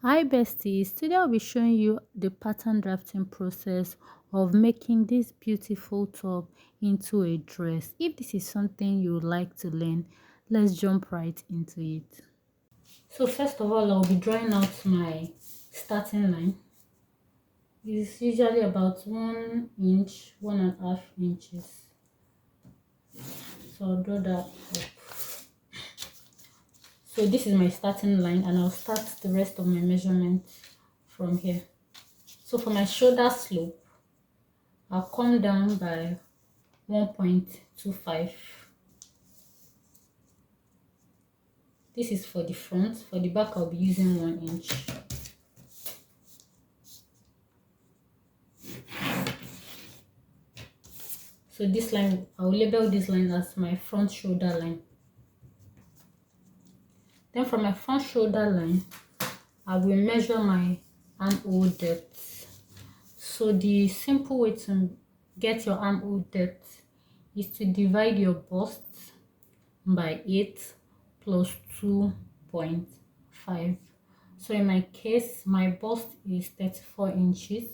Hi besties, today I'll be showing you the pattern drafting process of making this beautiful top into a dress. If this is something you would like to learn, let's jump right into it. So first of all, I'll be drawing out my starting line. It's usually about 1 inch, 1.5 inches. So I'll draw that up. So this is my starting line and I'll start the rest of my measurement from here. So for my shoulder slope, I'll come down by 1.25. This is for the front. For the back, I'll be using 1 inch. So this line, I'll label this line as my front shoulder line. Then from my front shoulder line, I will measure my armhole depth. So the simple way to get your armhole depth is to divide your bust by 8 plus 2.5. So in my case, my bust is 34 inches.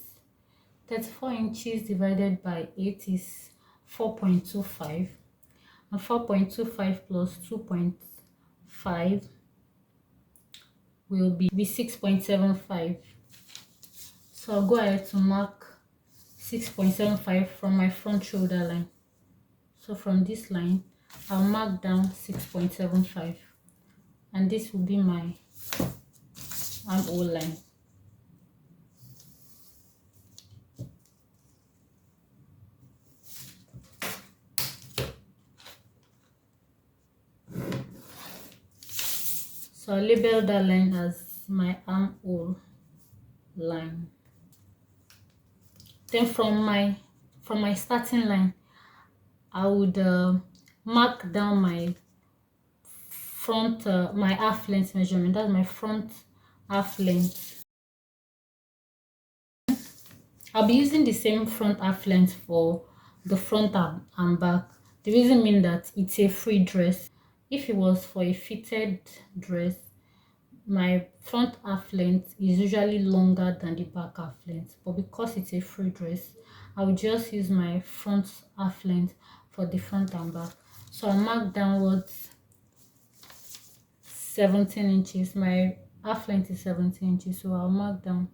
34 inches divided by 8 is 4.25. And 4.25 plus 2.5 will be 6.75. So I'll go ahead to mark 6.75 from my front shoulder line. So from this line, I'll mark down 6.75. And this will be my armhole line. So I'll label that line as my armhole line. Then from my starting line, I would mark down my front, my half length measurement. That's my front half length. I'll be using the same front half length for the front and back. The reason being that it's a free dress. If it was for a fitted dress, my front half length is usually longer than the back half length, but because it's a free dress, I will just use my front half length for the front and back. So I'll mark downwards 17 inches. My half length is 17 inches, so I'll mark down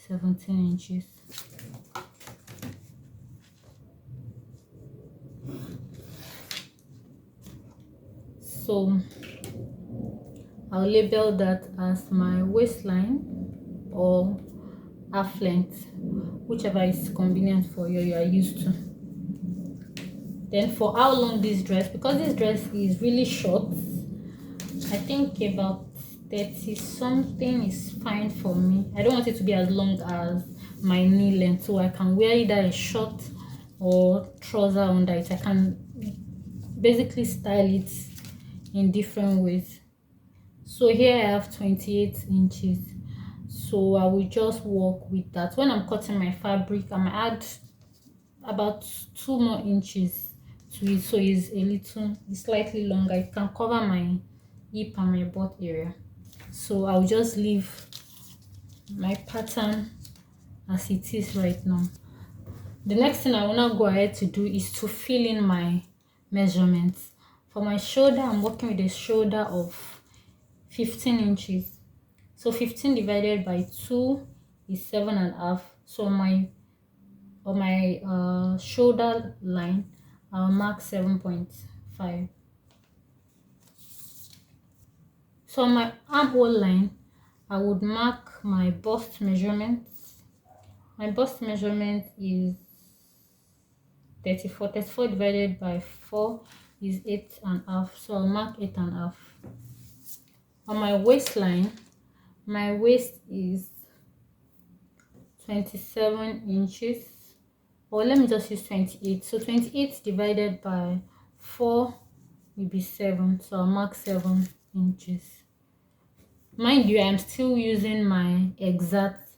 17 inches. So I'll label that as my waistline or half length, whichever is convenient for you are used to. Then for how long this dress, because this dress is really short, I think about 30 something is fine for me. I don't want it to be as long as my knee length, so I can wear either a short or trouser under it. I can basically style it in different ways. So here I have 28 inches, so I will just work with that. When I'm cutting my fabric, I'm gonna add about 2 more inches to it, so it's slightly longer. It can cover my hip and my butt area. So I'll just leave my pattern as it is right now. The next thing I will now go ahead to do is to fill in my measurements. For my shoulder, I'm working with a shoulder of 15 inches. So 15 divided by 2 is 7.5. So on my shoulder line, I'll mark 7.5. So on my armhole line, I would mark my bust measurement. My bust measurement is 34. 34 divided by 4 is 8.5. So I'll mark 8.5. On my waistline, my waist is 27 inches. Or let me just use 28. So 28 divided by 4 will be 7. So I'll mark 7 inches. Mind you, I'm still using my exact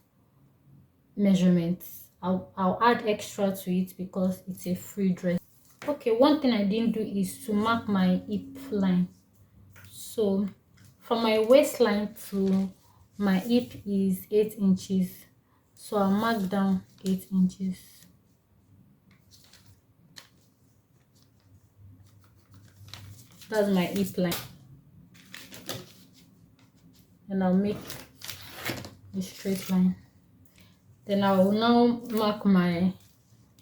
measurements. I'll add extra to it because it's a free dress. Okay, one thing I didn't do is to mark my hip line. So from my waistline to my hip is 8 inches, so I'll mark down 8 inches. That's my hip line, and I'll make a straight line. Then I will now mark my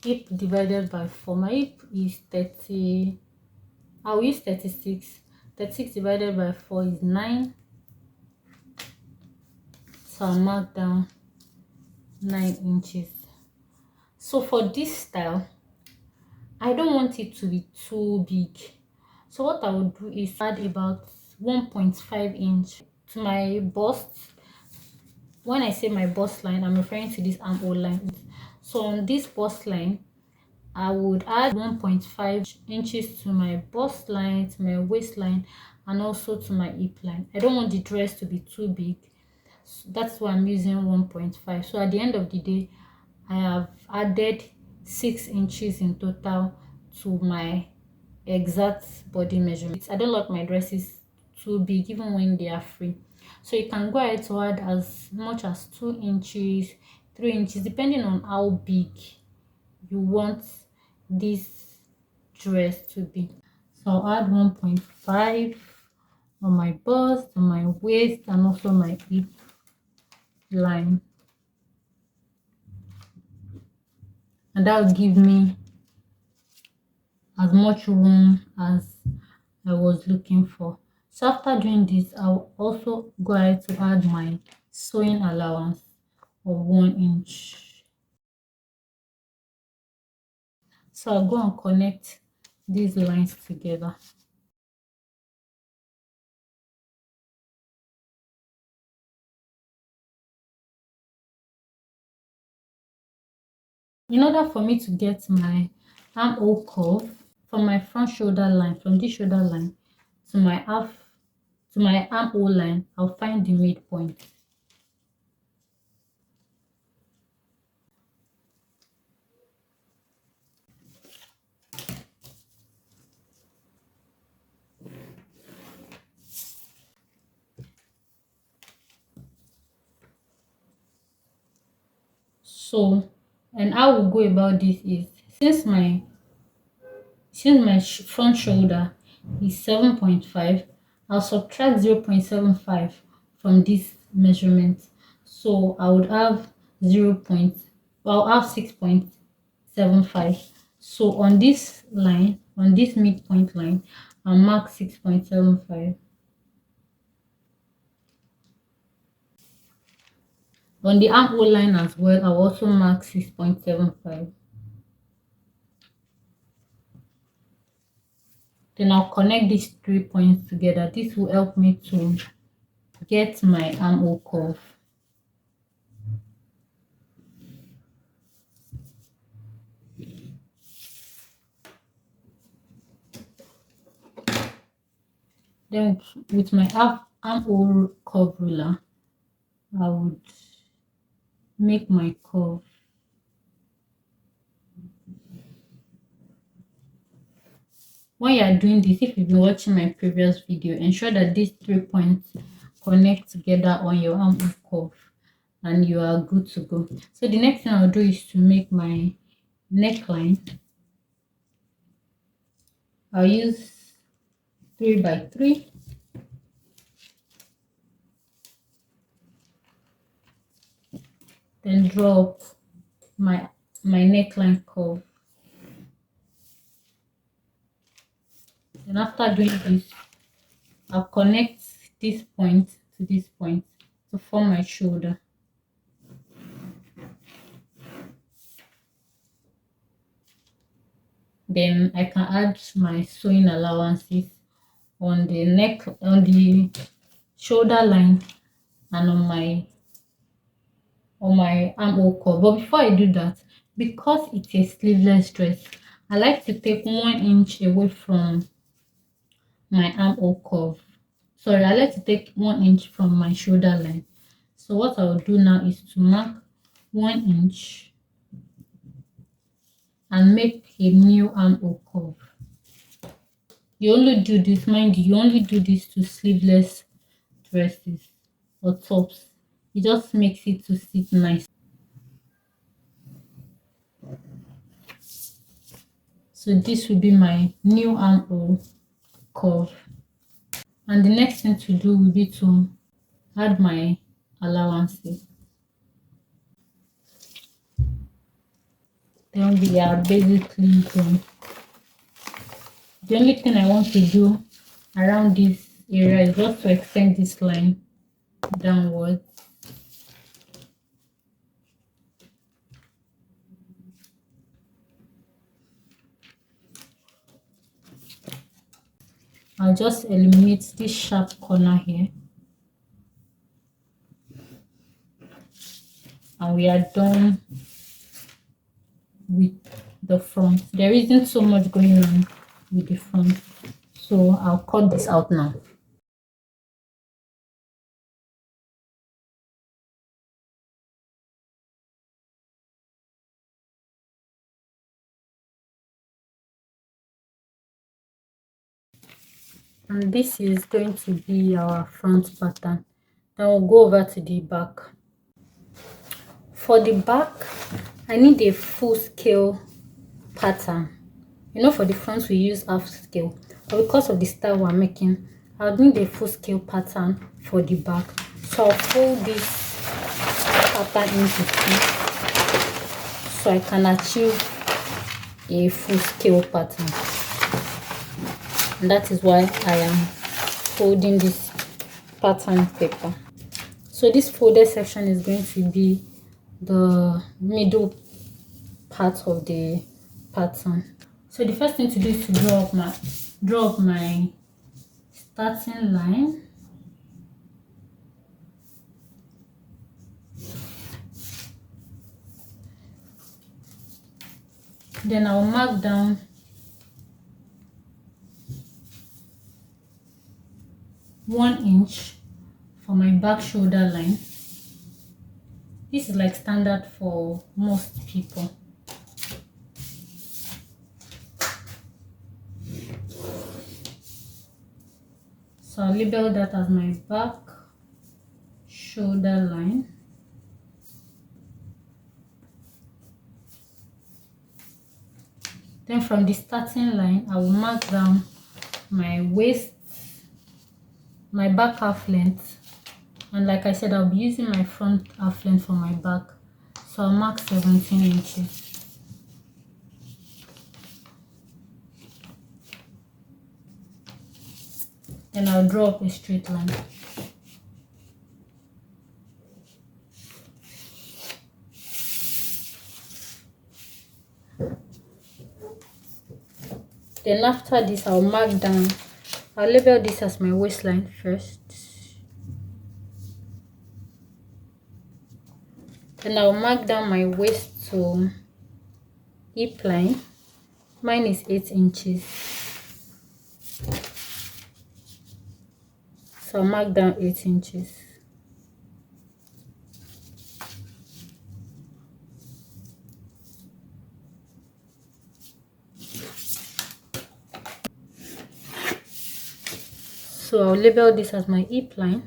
hip divided by 4. My hip is 30. I'll use 36. 36 divided by 4 is 9. So I'll mark down 9 inches. So for this style, I don't want it to be too big. So what I would do is add about 1.5 inch to my bust. When I say my bust line, I'm referring to this armhole line. So on this bust line, I would add 1.5 inches to my bust line, to my waistline, and also to my hip line. I don't want the dress to be too big. So that's why I'm using 1.5. So at the end of the day, I have added 6 inches in total to my exact body measurement. I don't like my dresses too big even when they are free. So you can go ahead to add as much as 2 inches, 3 inches, depending on how big you want this dress to be. So I'll add 1.5 on my bust, on my waist, and also my hip line. And that will give me as much room as I was looking for. So after doing this, I'll also go ahead to add my sewing allowance of 1 inch. So I'll go and connect these lines together. In order for me to get my armhole curve from my front shoulder line, from this shoulder line to my armhole line, I'll find the midpoint. So, and how we'll go about this is, since my front shoulder is 7.5, I'll subtract 0.75 from this measurement. So I would have 6.75. So on this line, on this midpoint line, I'll mark 6.75. On the armhole line as well, I'll also mark 6.75. Then I'll connect these 3 points together. This will help me to get my armhole curve. Then with my armhole curve ruler, I would make my curve. When you are doing this, if you've been watching my previous video, ensure that these 3 points connect together on your armhole curve and you are good to go. So the next thing I'll do is to make my neckline. I'll use 3x3. Then draw up my neckline curve. And after doing this, I'll connect this point to this point to form my shoulder. Then I can add my sewing allowances on the neck, on the shoulder line, and on my armhole curve. But before I do that, because it's a sleeveless dress, I like to take 1 inch away from my armhole curve. Sorry, I like to take 1 inch from my shoulder line. So what I will do now is to mark 1 inch and make a new armhole curve. You only do this, mind you only do this to sleeveless dresses or tops. It just makes it to sit nice. So this will be my new armhole curve. And the next thing to do will be to add my allowances. Then we are basically done. The only thing I want to do around this area is just to extend this line downwards. I'll just eliminate this sharp corner here. And we are done with the front. There isn't so much going on with the front, so I'll cut this out now. And this is going to be our front pattern. Then we'll go over to the back. For the back, I need a full scale pattern. You know, for the front we use half scale, but because of the style we're making, I'll need a full scale pattern for the back. So I'll fold this pattern into two so I can achieve a full scale pattern. And that is why I am folding this pattern paper. So this folded section is going to be the middle part of the pattern. So the first thing to do is to draw up my starting line. Then I'll mark down one inch for my back shoulder line. This is like standard for most people. So I'll label that as my back shoulder line. Then from the starting line, I will mark down my waist, my back half length, and like I said, I'll be using my front half length for my back, so I'll mark 17 inches. Then I'll draw up a straight line. Then after this, I'll mark down, I'll label this as my waistline first. Then I'll mark down my waist to hip line. Mine is 8 inches. So I'll mark down 8 inches. So I'll label this as my hip line.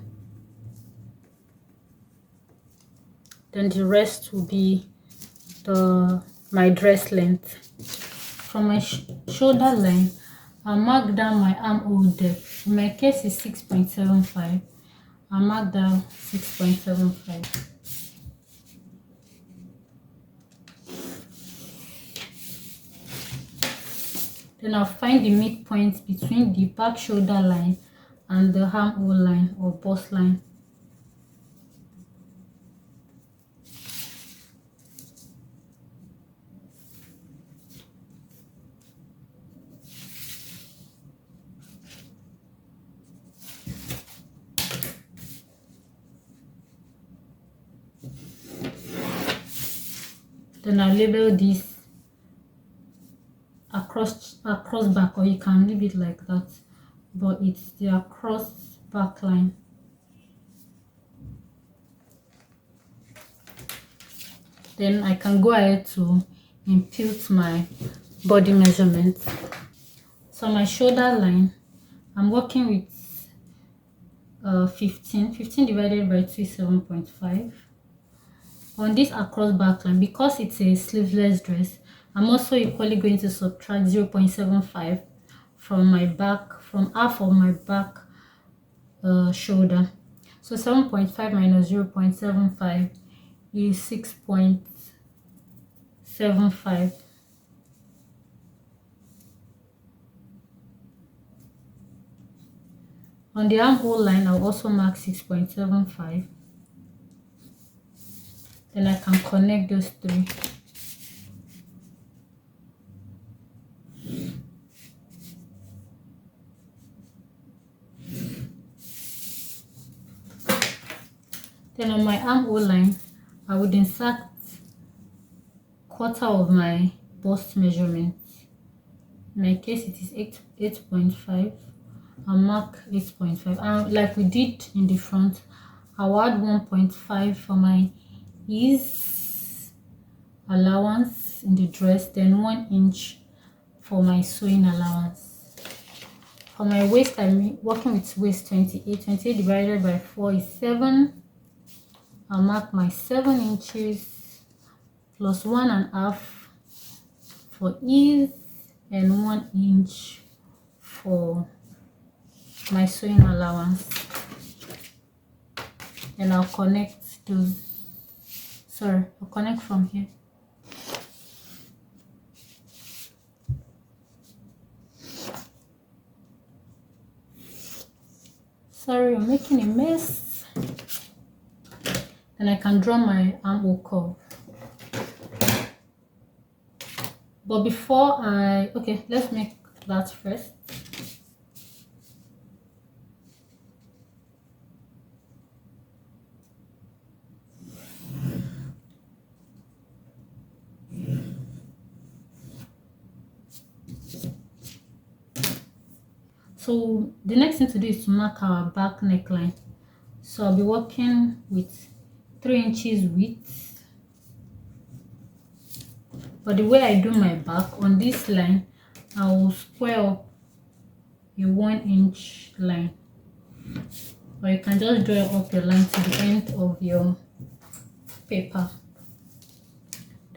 Then the rest will be my dress length. From my shoulder line, I'll mark down my armhole depth. In my case is 6.75. I'll mark down 6.75. Then I'll find the midpoint between the back shoulder line and the armhole line or bust line. Then I'll label this across back, or you can leave it like that, but it's the across back line. Then I can go ahead to impute my body measurements. So my shoulder line, I'm working with 15 divided by 2 is 7.5. On this across back line, because it's a sleeveless dress, I'm also equally going to subtract 0.75 from my back, from half of my back shoulder. So 7.5 minus 0.75 is 6.75. On the armhole line, I'll also mark 6.75. Then I can connect those three. Then on my armhole line, I would insert quarter of my bust measurement. In my case, it is 8.5. I'll mark 8.5. And like we did in the front, I'll add 1.5 for my ease allowance in the dress, then 1 inch for my sewing allowance. For my waist, I'm working with waist 28. 28 divided by 4 is 7. I'll mark my 7 inches plus 1.5 for ease and 1 inch for my sewing allowance. And I'll connect those. Sorry, I'll connect from here. Sorry, I'm making a mess. And I can draw my armhole curve. But before okay, let's make that first. So the next thing to do is to mark our back neckline. So I'll be working with 3 inches width. But the way I do my back on this line, I will square up a 1 inch line. Or you can just draw up your line to the end of your paper.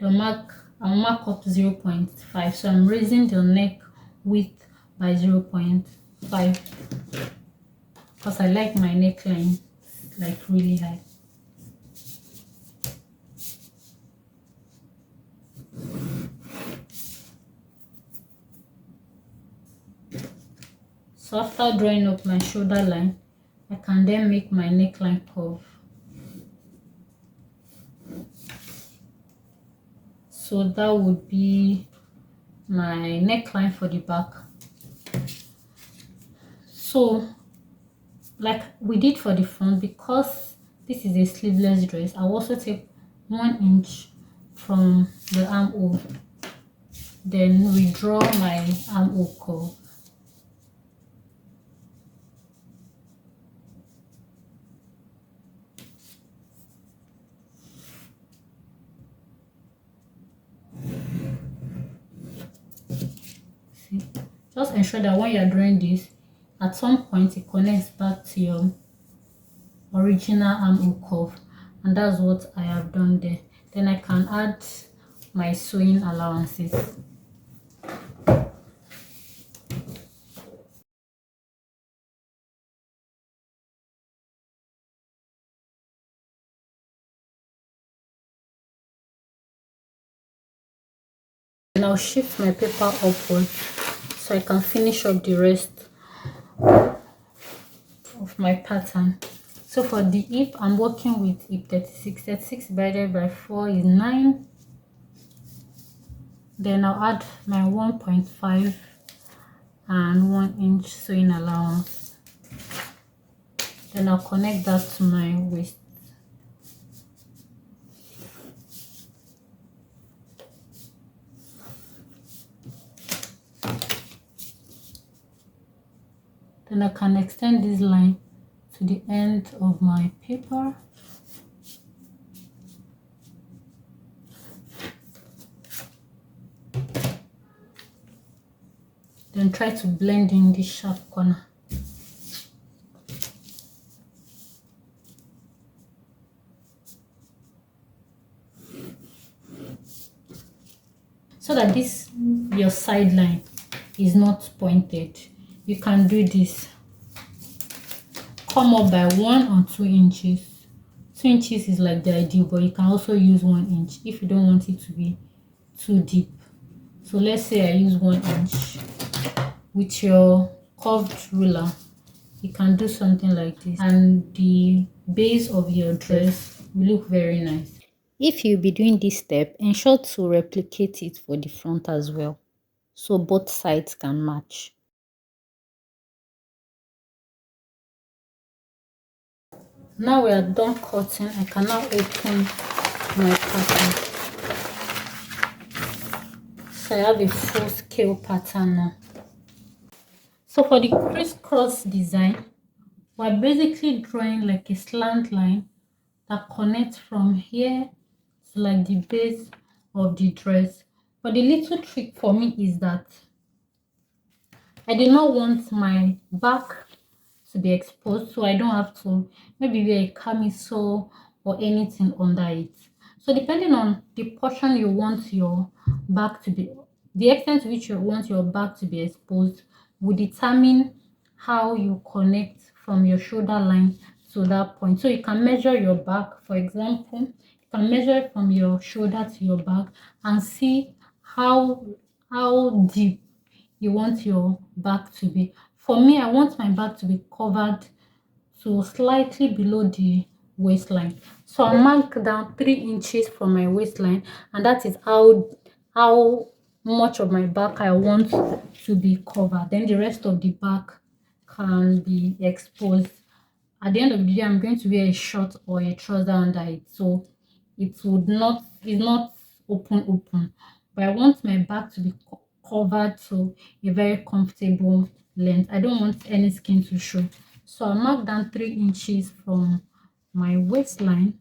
I'll mark up 0.5. So I'm raising the neck width by 0.5 because I like my neckline like really high. So after drawing up my shoulder line, I can then make my neckline curve. So that would be my neckline for the back. So like we did for the front, because this is a sleeveless dress, I'll also take 1 inch from the armhole, then redraw my armhole curve. See, just ensure that when you're drawing this, at some point it connects back to your original armhole curve, and that's what I have done there. Then I can add my sewing allowances. And I'll shift my paper upward so I can finish up the rest of my pattern. So for the hip, I'm working with hip 36. 36 divided by 4 is 9. Then I'll add my 1.5 and 1 inch sewing allowance. Then I'll connect that to my waist. Then I can extend this line to the end of my paper. Then try to blend in this sharp corner. so that this your sideline is not pointed. You can do this. Come up by 1 or 2 inches. 2 inches is like the ideal, but you can also use 1 inch if you don't want it to be too deep. So let's say I use 1 inch. With your curved ruler, you can do something like this, and the base of your dress will look very nice. If you'll be doing this step, ensure to replicate it for the front as well, so both sides can match. Now we are done cutting. I can now open my pattern. So I have a full scale pattern now. So for the crisscross design, we're basically drawing like a slant line that connects from here to like the base of the dress. But the little trick for me is that I do not want my back to be exposed, so I don't have to maybe wear a camisole or anything under it. So depending on the portion you want your back to be, the extent to which you want your back to be exposed will determine how you connect from your shoulder line to that point. So you can measure your back, for example, you can measure from your shoulder to your back and see how deep you want your back to be. For me, I want my back to be covered to slightly below the waistline. So I'll mark down 3 inches from my waistline, and that is how much of my back I want to be covered. Then the rest of the back can be exposed. At the end of the day, I'm going to wear a short or a trouser under it, so it's not open, but I want my back to be covered to a very comfortable length. I don't want any skin to show, so I mark down 3 inches from my waistline,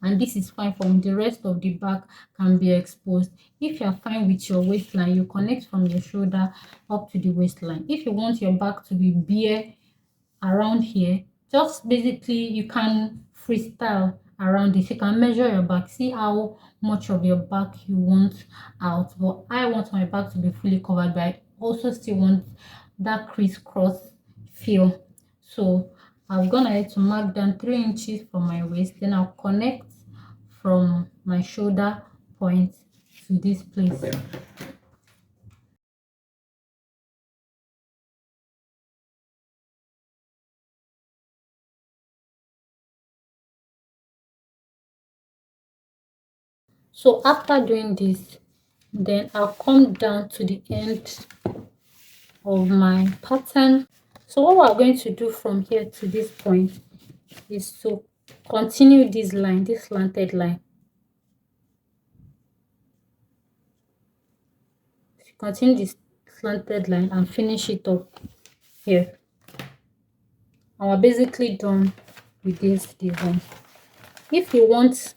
and this is fine for me. The rest of the back can be exposed. If you're fine with your waistline, you connect from your shoulder up to the waistline. If you want your back to be bare around here, just basically you can freestyle around this. You can measure your back, see how much of your back you want out. But I want my back to be fully covered, but I also still want that crisscross feel. So I've gone ahead to mark down 3 inches from my waist. Then I'll connect from my shoulder point to this place. So after doing this, then I'll come down to the end of my pattern. So what we're going to do from here to this point is to continue this line, this slanted line. Continue this slanted line and finish it up here. And we're basically done with this design. If you want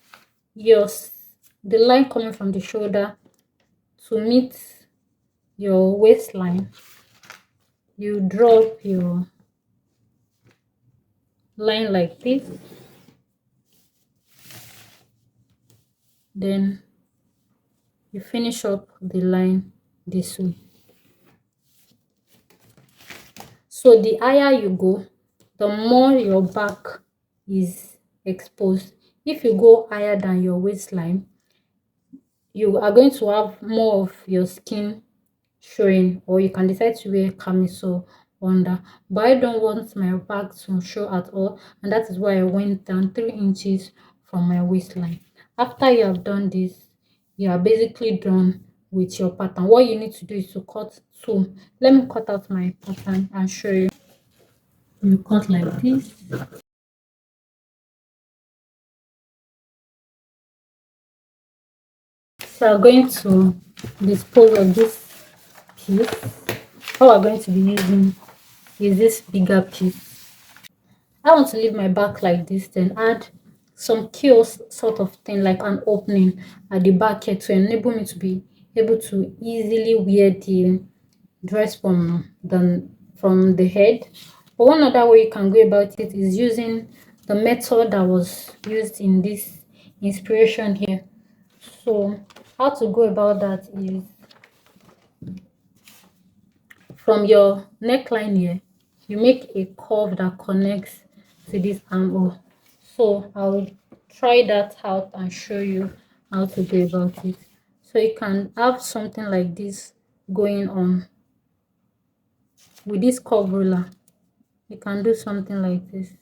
the line coming from the shoulder to meet your waistline, you drop your line like this, then you finish up the line this way. So the higher you go, the more your back is exposed. If you go higher than your waistline, you are going to have more of your skin showing, or you can decide to wear camisole under. But I don't want my back to show at all, and that is why I went down 3 inches from my waistline. After you have done this, you are basically done with your pattern. What you need to do is to cut two. Let me cut out my pattern and show you. You cut like this. So I'm going to dispose of this piece. What we're going to be using is this bigger piece. I want to leave my back like this, then add some kiosk sort of thing, like an opening at the back here, to enable me to be able to easily wear the dress from the head. But one other way you can go about it is using the method that was used in this inspiration here. So How to go about that is from your neckline here, you make a curve that connects to this armhole. So I'll try that out and show you how to go about it. So you can have something like this going on with this curve ruler. You can do something like this.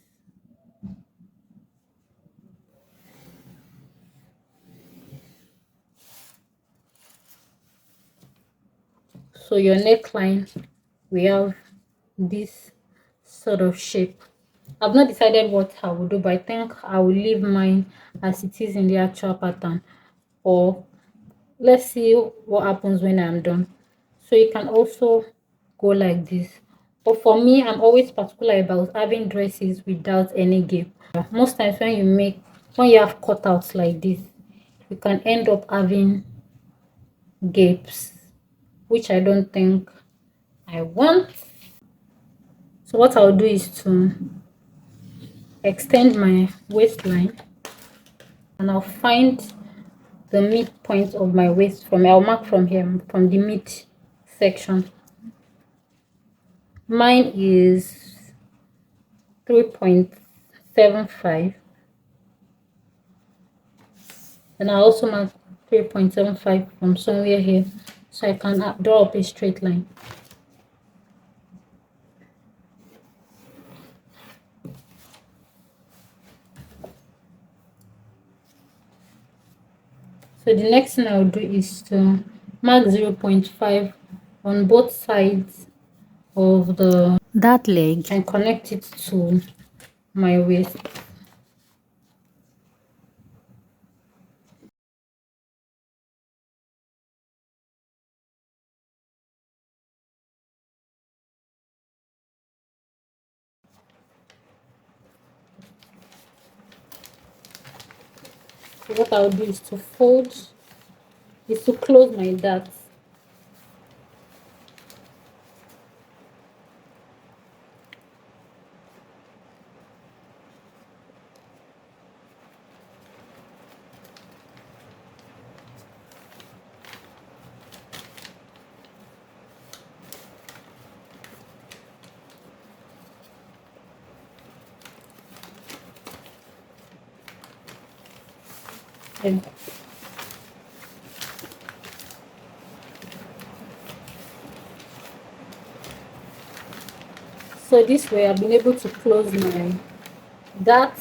So your neckline, we have this sort of shape. I've not decided what I will do, but I think I will leave mine as it is in the actual pattern, or let's see what happens when I'm done. So you can also go like this, but for me, I'm always particular about having dresses without any gap. Most times when you have cutouts like this, you can end up having gaps, which I don't think I want. So what I'll do is to extend my waistline, and I'll find the midpoint of my waist. I'll mark from here, from the mid section. Mine is 3.75, and I also mark 3.75 from somewhere here, so I can draw up a straight line. So the next thing I'll do is to mark 0.5 on both sides of that leg and connect it to my waist. So what I'll do is to close my dart. And so this way I've been able to close my dart,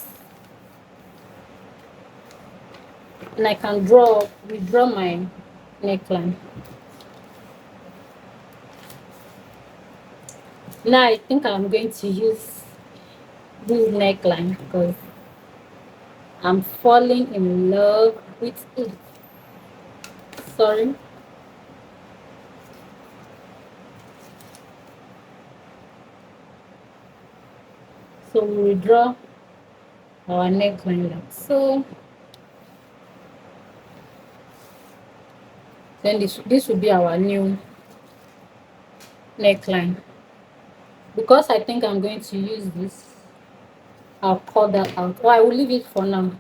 and I can withdraw my neckline. Now I think I'm going to use this neckline because I'm falling in love with it. Sorry. So we withdraw our neckline like so. Then this will be our new neckline. Because I think I'm going to use this, I'll cut that out, or I will leave it for now.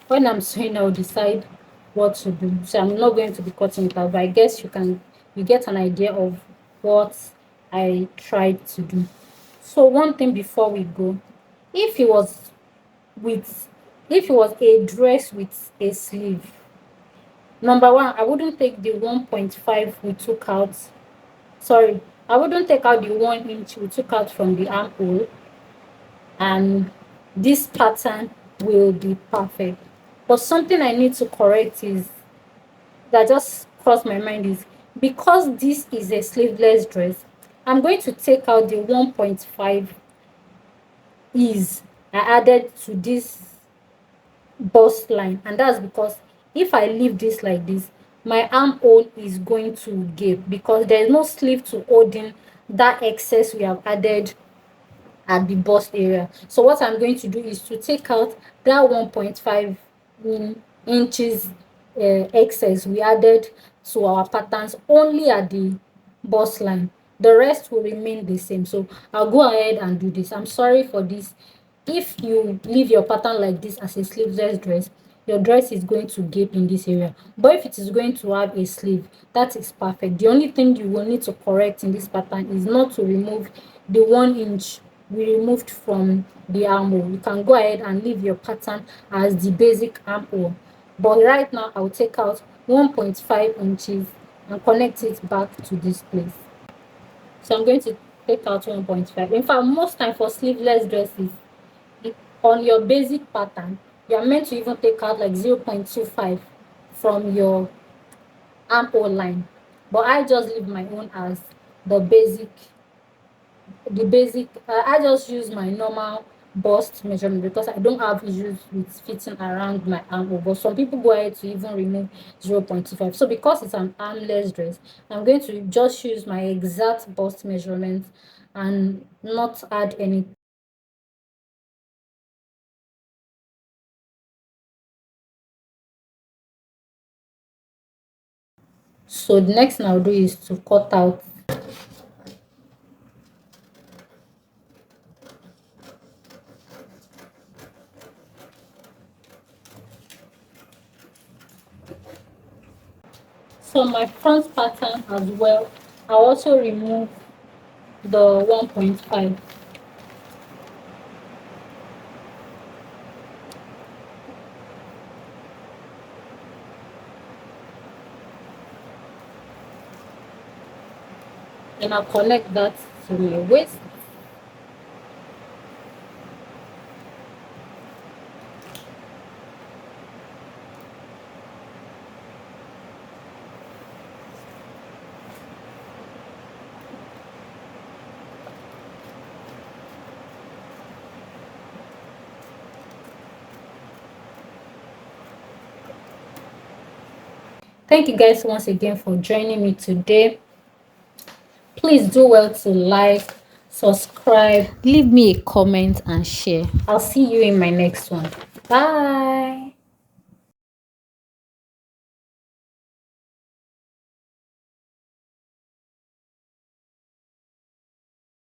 When I'm sewing, I'll decide what to do. So I'm not going to be cutting it out, but I guess you get an idea of what I tried to do. So one thing before we go, if it was with if it was a dress with a sleeve, number one, I wouldn't take the 1.5 we took out. Sorry, I wouldn't take out the 1 inch we took out from the armhole, and this pattern will be perfect. But something I need to correct is that just crossed my mind is, because this is a sleeveless dress, I'm going to take out the 1.5 ease I added to this bust line, and that's because if I leave this like this, my armhole is going to gape because there's no sleeve to hold in that excess we have added at the bust area. So what I'm going to do is to take out that 1.5 inches excess we added to our patterns only at the bust line. The rest will remain the same. So I'll go ahead and do this. I'm sorry for this. If you leave your pattern like this as a sleeveless dress, your dress is going to gape in this area. But if it is going to have a sleeve, that is perfect. The only thing you will need to correct in this pattern is not to remove the 1 inch we removed from the armhole. You can go ahead and leave your pattern as the basic armhole, but right now I'll take out 1.5 inches and connect it back to this place. So I'm going to take out 1.5. In fact, most time for sleeveless dresses, on your basic pattern, you are meant to even take out like 0.25 from your armhole line. But I just leave my own as the basic. I just use my normal bust measurement because I don't have issues with fitting around my armhole. But some people go ahead to even remove 0.25. So because it's an armless dress, I'm going to just use my exact bust measurement and not add any. So the next thing I'll do is to cut out. So my front pattern as well, I'll also remove the 1.5. And I'll connect that to my waist. Thank you guys once again for joining me today. Please do well to like, subscribe, leave me a comment and share. I'll see you in my next one. Bye.